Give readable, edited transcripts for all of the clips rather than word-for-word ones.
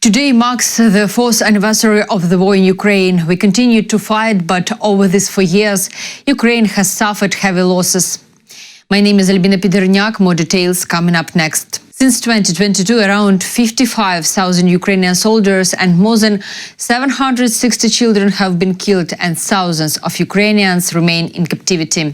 Today marks the 4th anniversary of the war in Ukraine. We continue to fight, but over these 4 years, Ukraine has suffered heavy losses. My name is Albina Pidhirnyak. More details coming up next. Since 2022, around 55,000 Ukrainian soldiers and more than 760 children have been killed, and thousands of Ukrainians remain in captivity.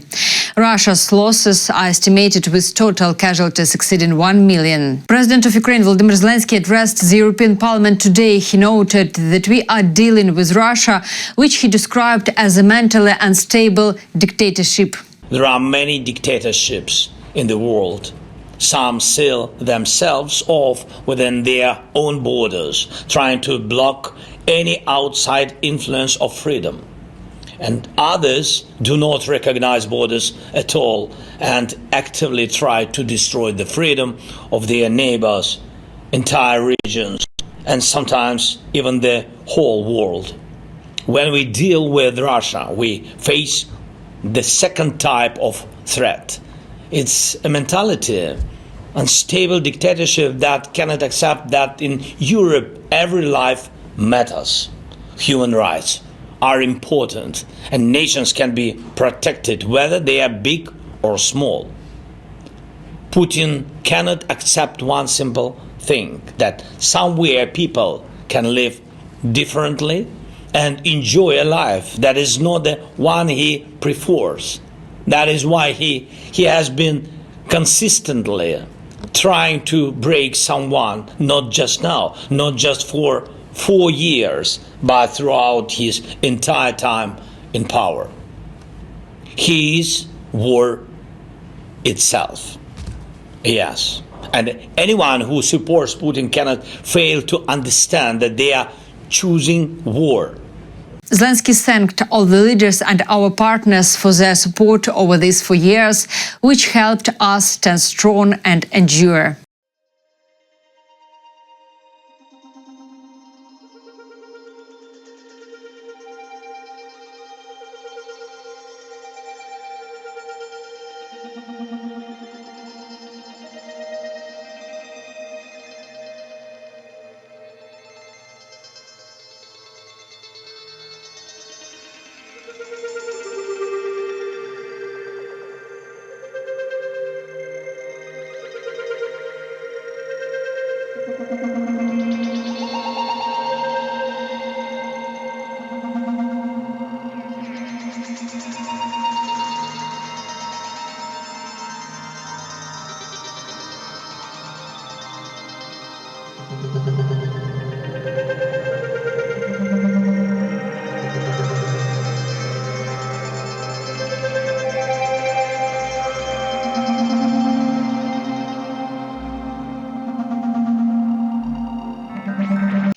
Russia's losses are estimated, with total casualties exceeding 1 million. President of Ukraine Volodymyr Zelensky addressed the European Parliament today. He noted that we are dealing with Russia, which he described as a mentally unstable dictatorship. There are many dictatorships in the world. Some seal themselves off within their own borders, trying to block any outside influence of freedom. And others do not recognize borders at all and actively try to destroy the freedom of their neighbors, entire regions, and sometimes even the whole world. When we deal with Russia, we face the second type of threat. It's a mentality, unstable dictatorship that cannot accept that in Europe every life matters. Human rights are important and nations can be protected whether they are big or small. Putin cannot accept one simple thing, that somewhere people can live differently and enjoy a life that is not the one he prefers. That is why he has been consistently trying to break someone, not just now, not just for 4 years, but throughout his entire time in power. He is war itself. Yes. And anyone who supports Putin cannot fail to understand that they are choosing war. Zelensky thanked all the leaders and our partners for their support over these 4 years, which helped us stand strong and endure.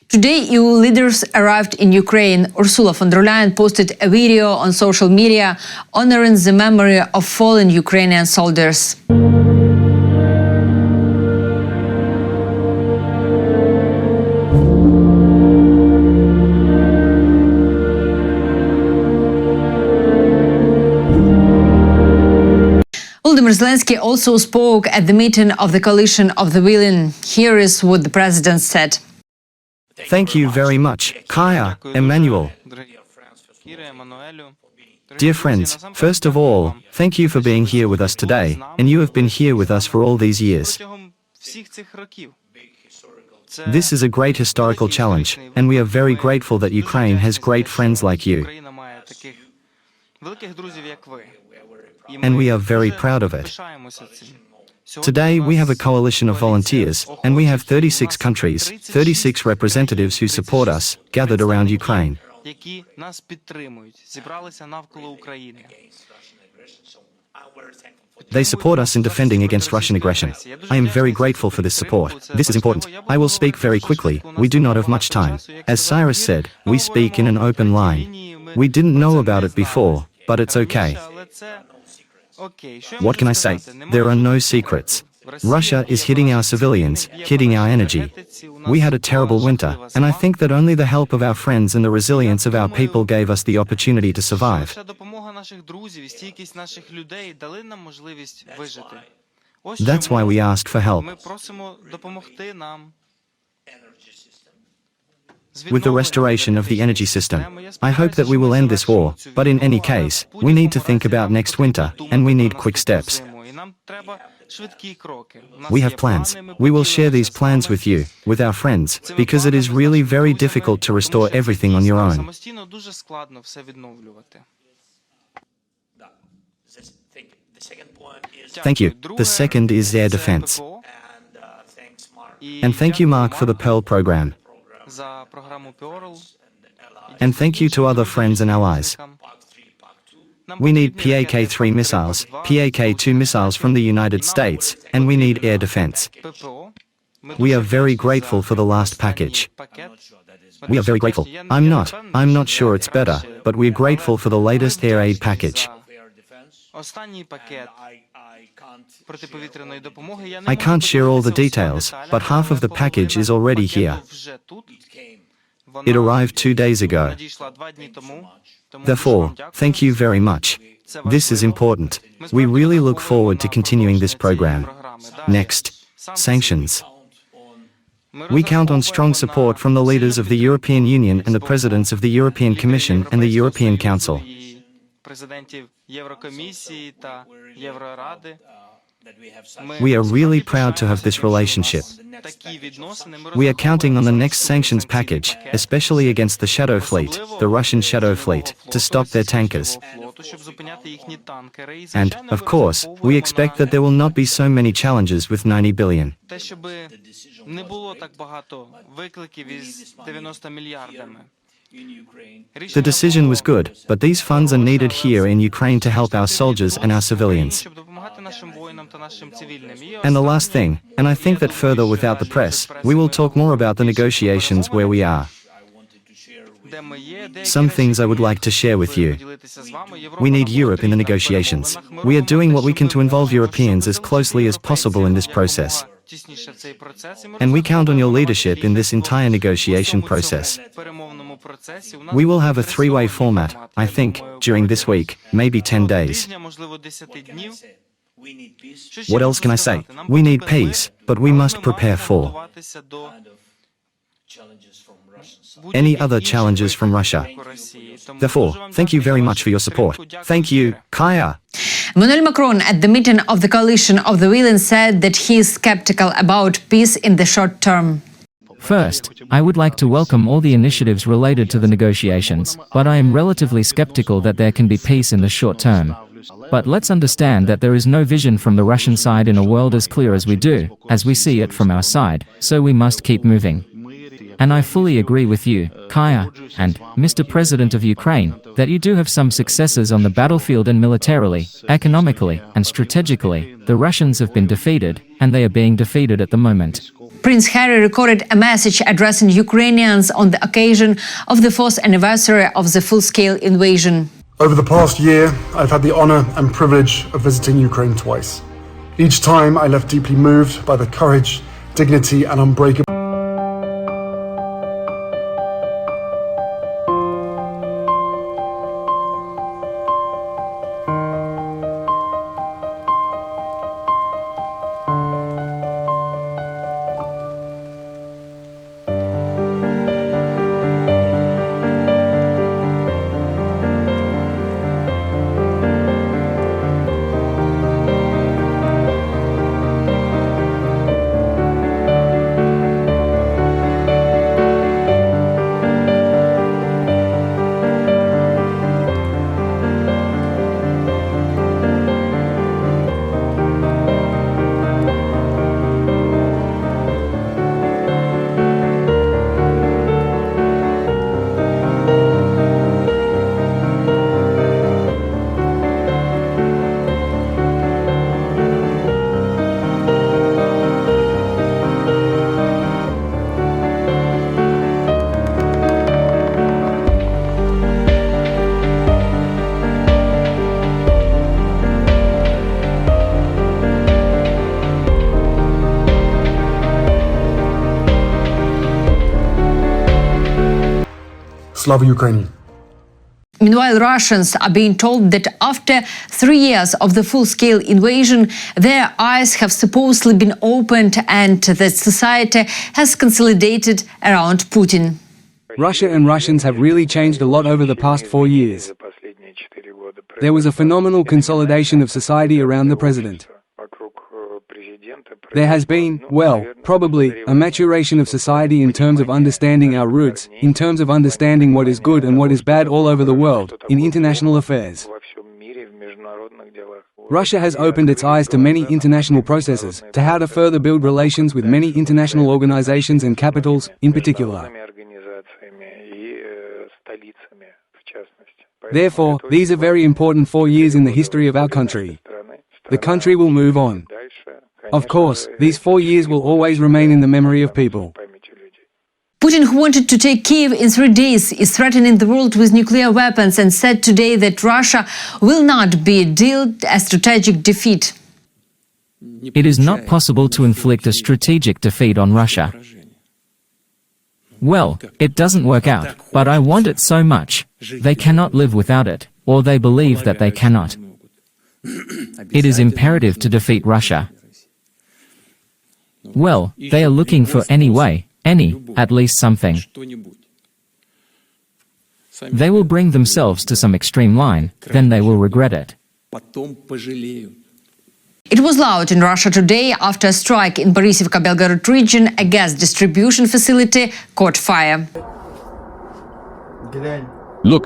Today, EU leaders arrived in Ukraine. Ursula von der Leyen posted a video on social media honoring the memory of fallen Ukrainian soldiers. Volodymyr Zelensky also spoke at the meeting of the coalition of the willing. Here is what the president said. Thank you very much, Kaya, Emmanuel. Dear friends, first of all, thank you for being here with us today, and you have been here with us for all these years. This is a great historical challenge, and we are very grateful that Ukraine has great friends like you. And we are very proud of it. Today we have a coalition of volunteers, and we have 36 countries, 36 representatives who support us, gathered around Ukraine. They support us in defending against Russian aggression. I am very grateful for this support. This is important. I will speak very quickly. We do not have much time. As Cyrus said, we speak in an open line. We didn't know about it before, but it's okay. What can I say? There are no secrets. Russia is hitting our civilians, hitting our energy. We had a terrible winter, and I think that only the help of our friends and the resilience of our people gave us the opportunity to survive. That's why we asked for help. with the restoration of the energy system. I hope that we will end this war, but in any case, we need to think about next winter, and we need quick steps. We have plans. We will share these plans with you, with our friends, because it is really very difficult to restore everything on your own. Thank you. The second is air defense. And thank you, Mark, for the Pearl program. And thank you to other friends and allies. We need PAK-3 missiles, PAK-2 missiles from the United States, and we need air defense. We are very grateful for the last package. We are very grateful. I'm not sure it's better, but we're grateful for the latest air aid package. I can't share all the details, but half of the package is already here. It arrived 2 days ago. Therefore, thank you very much. This is important. We really look forward to continuing this program. Next, sanctions. We count on strong support from the leaders of the European Union and the presidents of the European Commission and the European Council. We are really proud to have this relationship. We are counting on the next sanctions package, especially against the Shadow Fleet, the Russian Shadow Fleet, to stop their tankers. And, of course, we expect that there will not be so many challenges with 90 billion. The decision was good, but these funds are needed here in Ukraine to help our soldiers and our civilians. And the last thing, and I think that further without the press, we will talk more about the negotiations where we are. Some things I would like to share with you. We need Europe in the negotiations. We are doing what we can to involve Europeans as closely as possible in this process. And we count on your leadership in this entire negotiation process. We will have a three-way format, I think, during this week, maybe 10 days. What else can I say? We need peace, but we must prepare for any other challenges from Russia. Therefore, thank you very much for your support. Thank you, Kaya. Emmanuel Macron, at the meeting of the coalition of the willing, said that he is skeptical about peace in the short term. First, I would like to welcome all the initiatives related to the negotiations, but I am relatively skeptical that there can be peace in the short term. But let's understand that there is no vision from the Russian side in a world as clear as we do, as we see it from our side, so we must keep moving. And I fully agree with you, Kaya, and Mr. President of Ukraine, that you do have some successes on the battlefield, and militarily, economically, and strategically, the Russians have been defeated, and they are being defeated at the moment. Prince Harry recorded a message addressing Ukrainians on the occasion of the 4th anniversary of the full-scale invasion. Over the past year, I've had the honor and privilege of visiting Ukraine twice. Each time I left deeply moved by the courage, dignity, and unbreakable Slava Ukraini. Meanwhile, Russians are being told that after 3 years of the full-scale invasion, their eyes have supposedly been opened and that society has consolidated around Putin. Russia and Russians have really changed a lot over the past 4 years. There was a phenomenal consolidation of society around the president. There has been, well, probably, a maturation of society in terms of understanding our roots, in terms of understanding what is good and what is bad all over the world, in international affairs. Russia has opened its eyes to many international processes, to how to further build relations with many international organizations and capitals, in particular. Therefore, these are very important 4 years in the history of our country. The country will move on. Of course, these 4 years will always remain in the memory of people. Putin, who wanted to take Kiev in 3 days, is threatening the world with nuclear weapons and said today that Russia will not be dealt a strategic defeat. It is not possible to inflict a strategic defeat on Russia. Well, it doesn't work out, but I want it so much. They cannot live without it, or they believe that they cannot. It is imperative to defeat Russia. Well, they are looking for any way, at least something. They will bring themselves to some extreme line, then they will regret it. It was loud in Russia today after a strike in Borisivka-Belgorod region. A gas distribution facility caught fire. Look.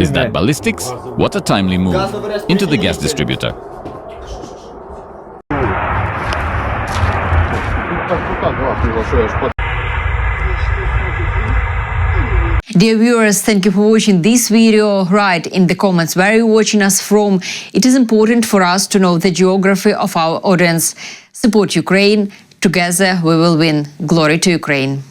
Is that ballistics? What a timely move. Into the gas distributor. Dear viewers, thank you for watching this video. Write in the comments where you're watching us from. It is important for us to know the geography of our audience. Support Ukraine. Together we will win. Glory to Ukraine.